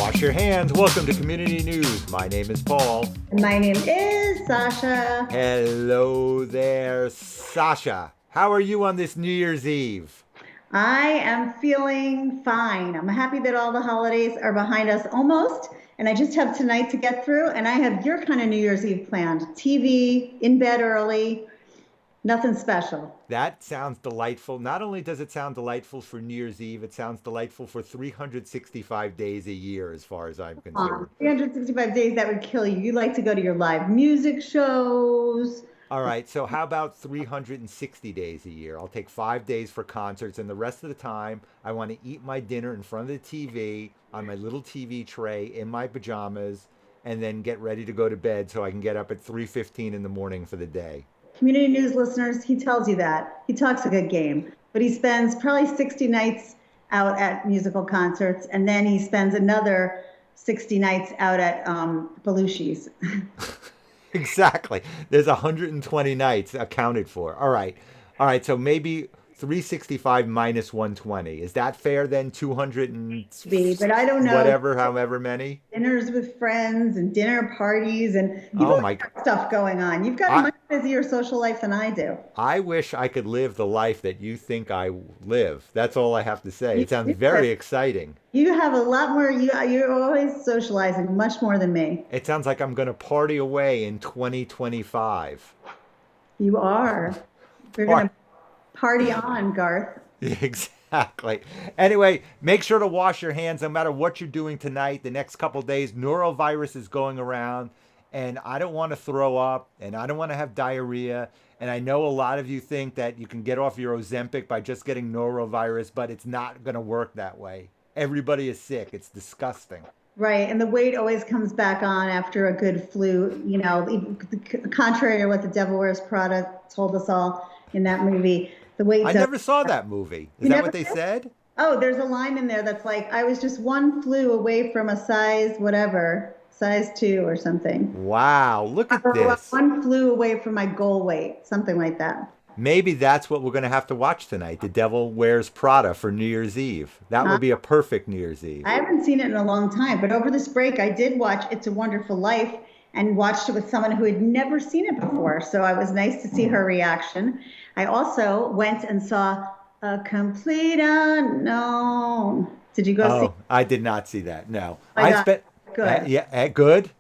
Wash your hands. Welcome to Community News. My name is Paul. My name is Sasha. Hello there, Sasha. How are you on this New Year's Eve? I am feeling fine. I'm happy that all the holidays are behind us almost, and I just have tonight to get through. And I have your kind of New Year's Eve planned: TV, in bed early, nothing special. That sounds delightful. Not only does it sound delightful for New Year's Eve, it sounds delightful for 365 days a year, as far as I'm concerned. 365 days, that would kill you. You like to go to your live music shows. All right, so how about 360 days a year? I'll take 5 days for concerts, and the rest of the time, I want to eat my dinner in front of the TV on my little TV tray in my pajamas, and then get ready to go to bed so I can get up at 3:15 in the morning for the day. Community news listeners, he tells you that. He talks a good game, but he spends probably 60 nights out at musical concerts, and then he spends another 60 nights out at Belushi's. Exactly. There's 120 nights accounted for. All right. All right. So maybe 365 minus 120. Is that fair then? 200 and But I don't know. whatever, however many? Dinners with friends and dinner parties, and you've Oh always my. got stuff going on. You've got a I, much busier social life than I do. I wish I could live the life that you think I live. That's all I have to say. You, It sounds very exciting. you have a lot more. You're always socializing much more than me. It sounds like I'm going to party away in 2025. You are. We're Par- gonna party on, Garth. Exactly. Anyway, make sure to wash your hands no matter what you're doing tonight. The next couple days, norovirus is going around, and I don't want to throw up, and I don't want to have diarrhea. And I know a lot of you think that you can get off your Ozempic by just getting norovirus, but it's not going to work that way. Everybody is sick. It's disgusting. Right, and the weight always comes back on after a good flu. Contrary to what the Devil Wears Prada told us all in that movie, the weight I does. never saw that movie. Is You that never what they did? said? Oh, there's a line in there that's like, I was just one flu away from a size whatever, size two or something. Wow, look at Or this. one flew away from my goal weight, something like that. Maybe that's what we're going to have to watch tonight. The Devil Wears Prada for New Year's Eve. That Uh, would be a perfect New Year's Eve. I haven't seen it in a long time, but over this break, I did watch It's a Wonderful Life and watched it with someone who had never seen it before. So it was nice to see her reaction. I also went and saw A Complete Unknown. Did you go see? Oh, I did not see that. No. Oh my I God, spent good. yeah, good.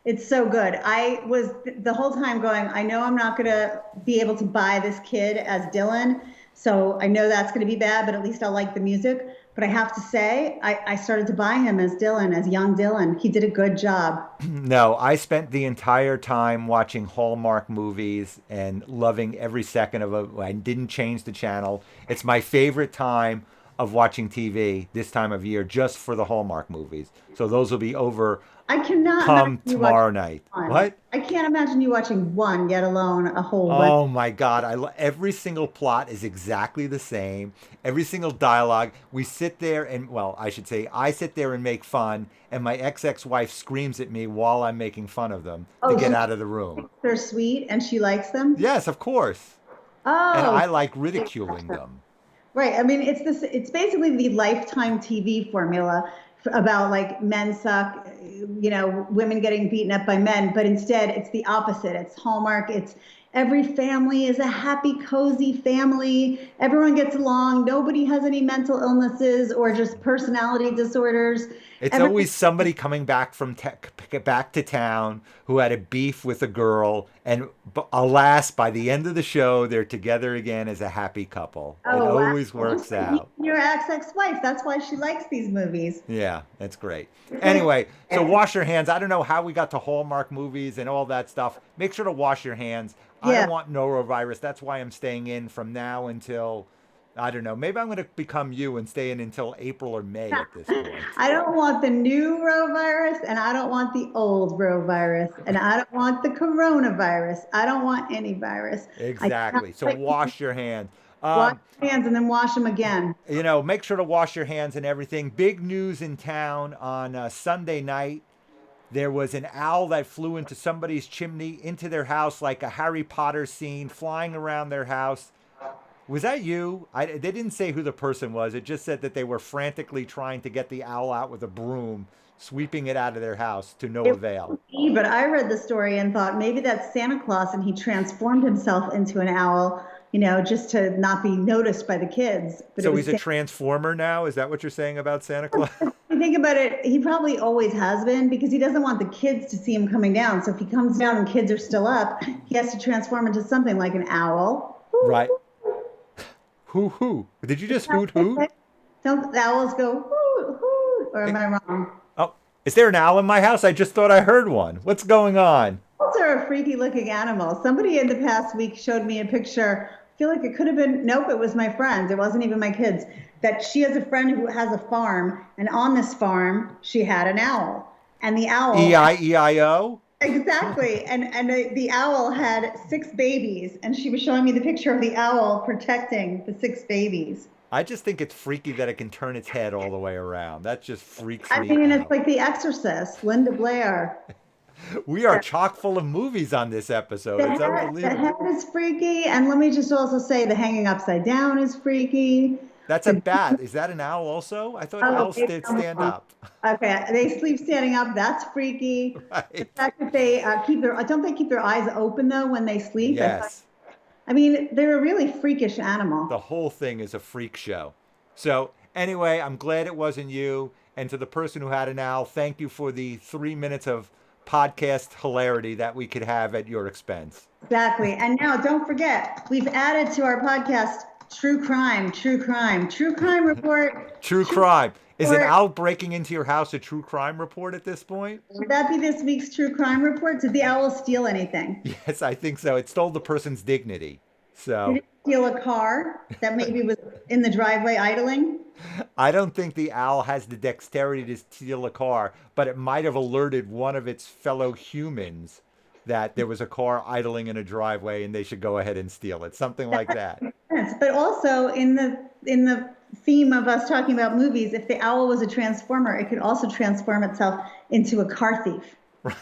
It's so good. I was the whole time going, I know I'm not going to be able to buy this kid as Dylan. So I know that's going to be bad, but at least I'll like the music. But I have to say, I started to buy him as Dylan, as young Dylan. He did a good job. No, I spent the entire time watching Hallmark movies and loving every second of it. I didn't change the channel. It's my favorite time of watching TV this time of year just for the Hallmark movies. So those will be over I cannot imagine come you watching tomorrow night. one. What? I can't imagine you watching one, yet alone a whole bunch. Oh my God! Every single plot is exactly the same. Every single dialogue. We sit there and, well, I should say, I sit there and make fun, and my ex-wife screams at me while I'm making fun of them to Oh, get out of the room. they're sweet and she likes them. Yes, of course. And Oh, I like ridiculing them. right. I mean, it's this. It's basically the Lifetime TV formula about like men suck, women getting beaten up by men. But instead, it's the opposite. It's Hallmark. It's every family is a happy, cozy family. Everyone gets along. Nobody has any mental illnesses or just personality disorders. It's Everything. always somebody coming back from back to town who had a beef with a girl, and alas, by the end of the show, they're together again as a happy couple. It Oh, wow. always Just works like you out. and your ex-wife. That's why she likes these movies. Yeah, that's great. It's like, Anyway, so wash your hands. I don't know how we got to Hallmark movies and all that stuff. Make sure to wash your hands. I yeah. don't want norovirus. That's why I'm staying in from now until, I don't know. Maybe I'm going to become you and stay in until April or May at this point. I don't want the new rovirus, and I don't want the old rovirus, and I don't want the coronavirus. I don't want any virus. I cannot Exactly. So wait to wash your hands. wash your hands and then wash them again. Make sure to wash your hands and everything. Big news in town on Sunday night. There was an owl that flew into somebody's chimney, into their house, like a Harry Potter scene, flying around their house. Was that you? They didn't say who the person was. It just said that they were frantically trying to get the owl out with a broom sweeping it out of their house to no It avail. was me, but I read the story and thought maybe that's Santa Claus and he transformed himself into an owl, just to not be noticed by the kids. But it So was he's a Santa. transformer now? Is that what you're saying about Santa Claus? I think about it, he probably always has been because he doesn't want the kids to see him coming down. So if he comes down and kids are still up, he has to transform into something like an owl. Right. Hoo. Did you just hoot hoot? Don't the owls go hoo hoo, or am I wrong? Oh, is there an owl in my house? I just thought I heard one. What's going on? Owls are a freaky looking animal. Somebody in the past week showed me a picture. I feel like it could have been, nope, it was my friends. It wasn't even my kids. That she has a friend who has a farm, and on this farm, she had an owl. And the owl, EIEIO? exactly. And the owl had six babies, and she was showing me the picture of the owl protecting the six babies. I just think it's freaky that it can turn its head all the way around. That just freaks I me mean, it's out. like The Exorcist, Linda Blair. We are chock full of movies on this episode. It's The head unbelievable. is freaky, and let me just also say the hanging upside down is freaky. That's a The bat. Is that an owl also? I thought oh, owls did stand up. okay, they sleep standing up. That's freaky. The Right. fact that they keep their don't they keep their eyes open though when they sleep? Yes. I mean, they're a really freakish animal. The whole thing is a freak show. So, anyway, I'm glad it wasn't you. And to the person who had an owl, thank you for the 3 minutes of podcast hilarity that we could have at your expense. Exactly. And now don't forget, we've added to our podcast true crime, true crime report. True crime. Is an Report. owl breaking into your house a true crime report at this point? Would that be this week's true crime report? Did the owl steal anything? Yes, I think so. It stole the person's dignity. Did So it steal a car that maybe was in the driveway idling? I don't think the owl has the dexterity to steal a car, but it might have alerted one of its fellow humans that there was a car idling in a driveway and they should go ahead and steal it. Something like that. Yes, but also in the theme of us talking about movies, if the owl was a transformer, it could also transform itself into a car thief. Right.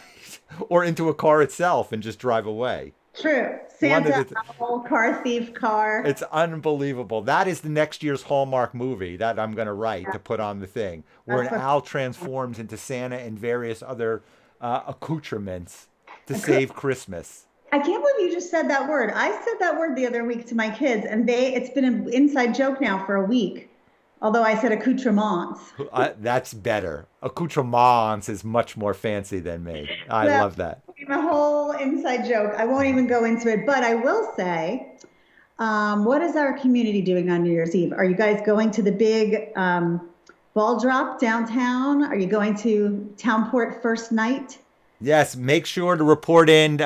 Or into a car itself and just drive away. True. One of Santa, the owl, car thief, car. It's unbelievable. That is the next year's Hallmark movie that I'm going to write to put on the thing, where an That's what owl transforms into Santa and various other accoutrements to save Christmas. I can't believe you just said that word. I said that word the other week to my kids, and it's been an inside joke now for a week. Although I said accoutrements. That's better. Accoutrements is much more fancy than me. I Well, love that. a whole inside joke. I won't even go into it, but I will say, what is our community doing on New Year's Eve? Are you guys going to the big ball drop downtown? Are you going to Townport first night? Yes, make sure to report in.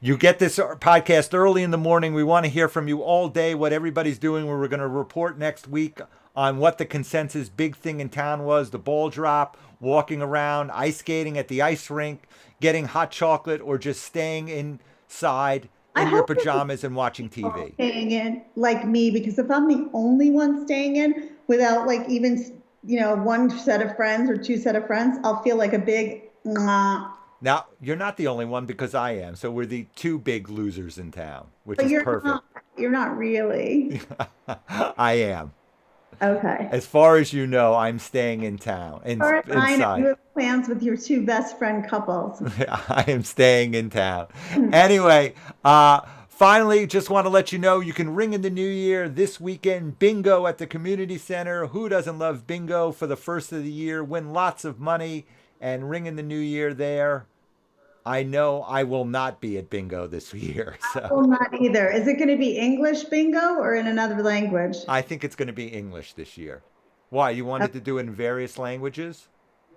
You get this podcast early in the morning. We want to hear from you all day, what everybody's doing. We're going to report next week on what the consensus big thing in town was, the ball drop, walking around, ice skating at the ice rink, getting hot chocolate, or just staying inside I in your hope this is pajamas and watching TV. staying in like me, because if I'm the only one staying in without like even, one set of friends or two set of friends, I'll feel like a big, mwah. Now, you're not the only one because I am. So we're the two big losers in town, which But is you're perfect. not, you're not really. I am. Okay. As far as you know, I'm staying in town, As far as I know, you inside. have plans with your two best friend couples. I am staying in town. Anyway, finally, just want to let you know you can ring in the new year this weekend. Bingo at the community center. Who doesn't love bingo for the first of the year? Win lots of money and ring in the new year there. I know I will not be at bingo this year, Well, so not either. Is it going to be English bingo or in another language? I think it's going to be English this year. Why? You wanted to do it in various languages?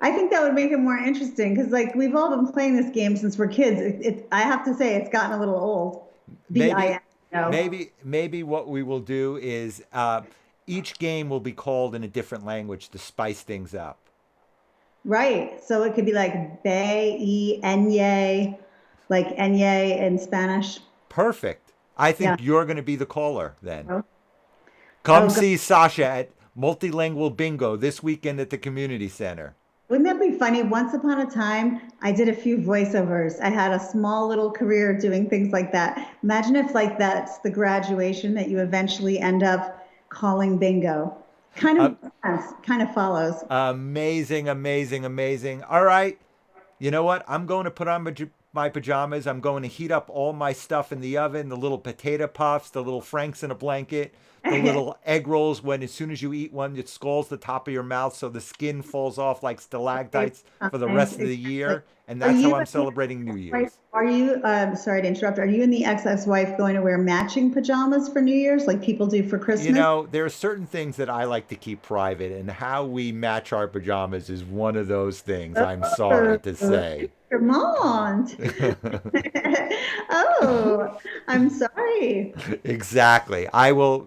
I think that would make it more interesting because, like, we've all been playing this game since we're kids. I have to say, it's gotten a little old. Maybe, BINO. maybe what we will do is each game will be called in a different language to spice things up. Right. So it could be like Bay, Enye, like Enye in Spanish. Perfect. I Yeah. think you're going to be the caller then. Oh, Come good. see Sasha at Multilingual Bingo this weekend at the community center. Wouldn't that be funny? Once upon a time, I did a few voiceovers. I had a small little career doing things like that. Imagine if, like, that's the graduation that you eventually end up calling bingo. Kind of makes sense, kind of follows. Amazing, amazing, amazing. All right. You know what? I'm going to put on my pajamas. I'm going to heat up all my stuff in the oven, the little potato puffs, the little Franks in a blanket, the little egg rolls when as soon as you eat one, it scalds the top of your mouth so the skin falls off like stalactites for the rest of the year. And Are that's how you I'm celebrating New Year's. are you sorry to interrupt. Are you and the ex-wife going to wear matching pajamas for New Year's like people do for Christmas? You know, there are certain things that I like to keep private, and how we match our pajamas is one of those things, I'm sorry to say. Come on. Oh, I'm sorry. Exactly.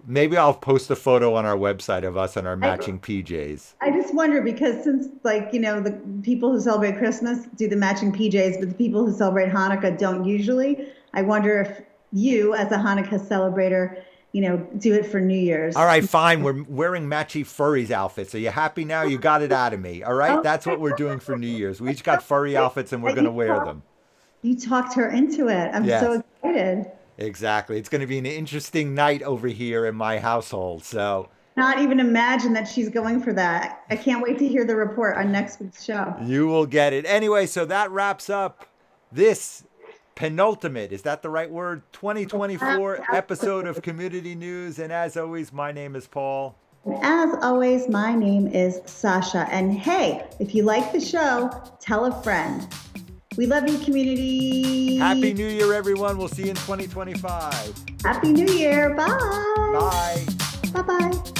Maybe I'll post a photo on our website of us in our matching PJs. I just wonder because since like, the people who celebrate Christmas do the matching PJs, but the people who celebrate Hanukkah don't usually. I wonder if you as a Hanukkah celebrator, do it for New Year's. All right, fine. We're wearing matchy furries outfits. Are you happy now? You got it out of me. All right. That's what we're doing for New Year's. We each got furry outfits and we're going to wear them. You talked her into it. I'm Yes. so excited. Exactly. It's going to be an interesting night over here in my household. So Not even imagine that she's going for that. I can't wait to hear the report on next week's show. you will get it. Anyway, so that wraps up this penultimate, is that the right word? 2024 episode of Community News. And as always, my name is Paul. As always, my name is Sasha. And hey, if you like the show, tell a friend. We love you, community. Happy New Year, everyone. We'll see you in 2025. Happy New Year. Bye. Bye. Bye-bye.